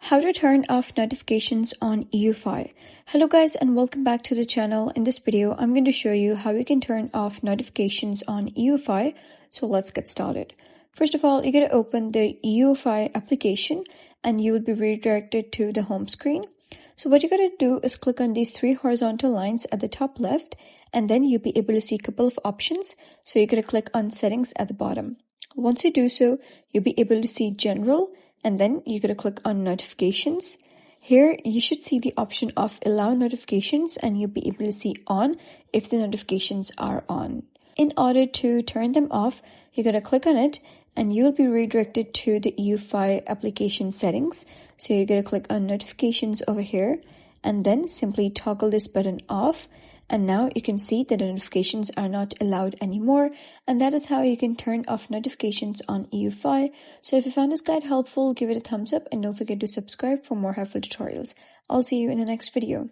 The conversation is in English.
How to turn off notifications on Eufy. Hello guys and welcome back to the channel. In this video, I'm going to show you how you can turn off notifications on Eufy. So let's get started. First of all, you're going to open the Eufy application and you will be redirected to the home screen. So what you're going to do is click on these three horizontal lines at the top left, and then you'll be able to see a couple of options. So you're going to click on settings at the bottom. Once you do so, you'll be able to see general, and then you're going to click on notifications. Here, you should see the option of allow notifications, and you'll be able to see on if the notifications are on. In order to turn them off, you're going to click on it and you'll be redirected to the Eufy application settings. So you're going to click on notifications over here and then simply toggle this button off. And now you can see that the notifications are not allowed anymore. And that is how you can turn off notifications on Eufy. So if you found this guide helpful, give it a thumbs up and don't forget to subscribe for more helpful tutorials. I'll see you in the next video.